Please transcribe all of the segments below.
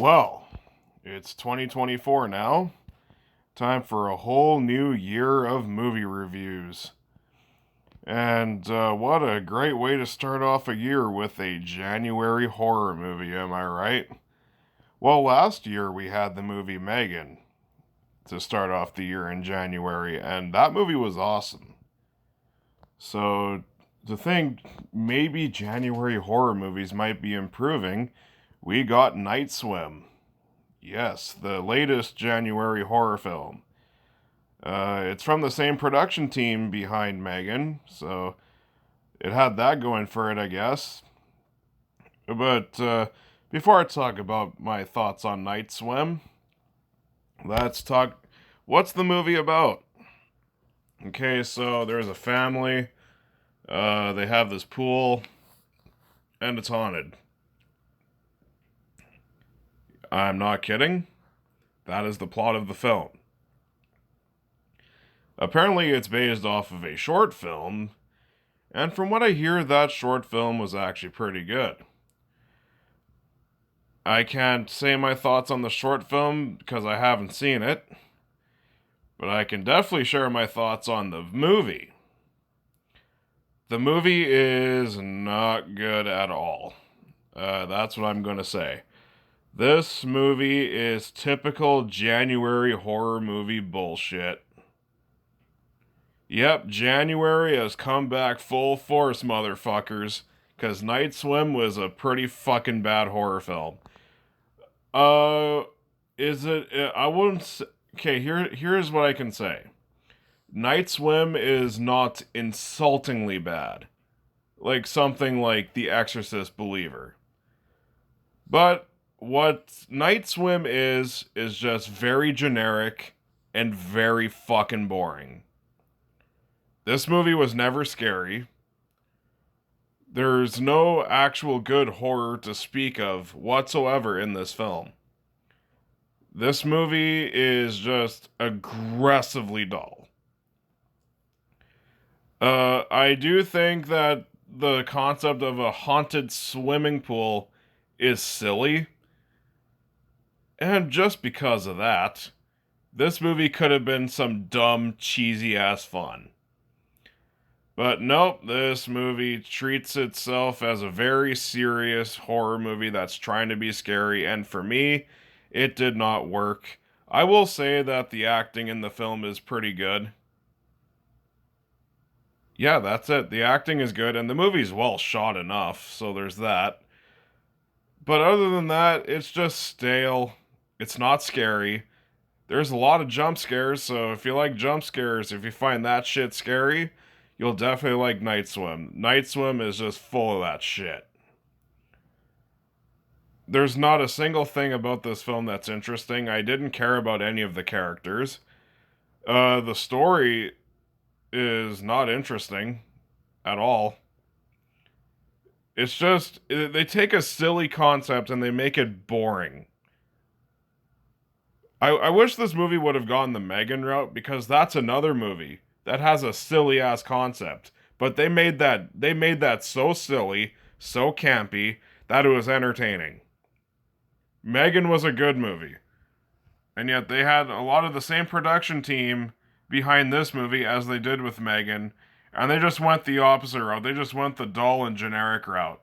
Well, it's 2024 now. Time for a whole new year of movie reviews. And what a great way to start off a year with a January horror movie, am I right? Well, last year we had the movie Megan to start off the year in January, and that movie was awesome. So, to think maybe January horror movies might be improving, we got Night Swim. Yes, the latest January horror film. It's from the same production team behind Megan, so it had that going for it, I guess. But before I talk about my thoughts on Night Swim, let's talk. What's the movie about? Okay, so there's a family. They have this pool, and it's haunted. I'm not kidding. That is the plot of the film. Apparently, it's based off of a short film, and from what I hear, that short film was actually pretty good. I can't say my thoughts on the short film because I haven't seen it, but I can definitely share my thoughts on the movie. The movie is not good at all. That's what I'm going to say. This movie is typical January horror movie bullshit. Yep, January has come back full force, motherfuckers, because Night Swim was a pretty fucking bad horror film. Uh, is it? I wouldn't. Okay, here's what I can say. Night Swim is not insultingly bad, like something like The Exorcist Believer. But what Night Swim is just very generic and very fucking boring. This movie was never scary. There's no actual good horror to speak of whatsoever in this film. This movie is just aggressively dull. I do think that the concept of a haunted swimming pool is silly. And just because of that, this movie could have been some dumb, cheesy ass fun. But nope, this movie treats itself as a very serious horror movie that's trying to be scary, and for me, it did not work. I will say that the acting in the film is pretty good. Yeah, that's it. The acting is good, and the movie's well shot enough, so there's that. But other than that, it's just stale. It's not scary. There's a lot of jump scares, so if you like jump scares, if you find that shit scary, you'll definitely like Night Swim. Night Swim is just full of that shit. There's not a single thing about this film that's interesting. I didn't care about any of the characters. The story is not interesting at all. It's just, they take a silly concept and they make it boring. I wish this movie would have gone the Megan route because that's another movie that has a silly ass concept. But they made that so silly, so campy that it was entertaining. Megan was a good movie. And yet they had a lot of the same production team behind this movie as they did with Megan, and they just went the opposite route. They just went the dull and generic route.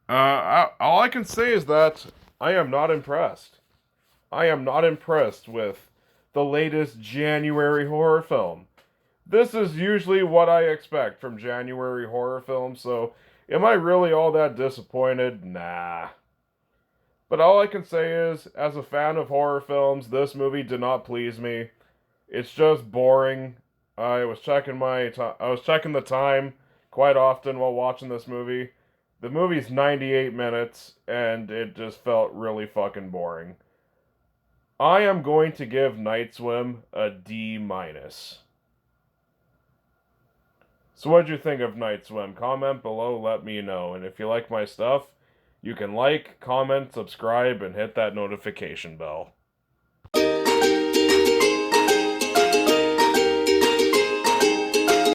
All I can say is that I am not impressed. I am not impressed with the latest January horror film. This is usually what I expect from January horror films, so am I really all that disappointed? Nah. But all I can say is, as a fan of horror films, this movie did not please me. It's just boring. I was checking the time quite often while watching this movie. The movie's 98 minutes, and it just felt really fucking boring. I am going to give Night Swim a D minus. So what'd you think of Night Swim? Comment below, let me know. And if you like my stuff, you can like, comment, subscribe, and hit that notification bell.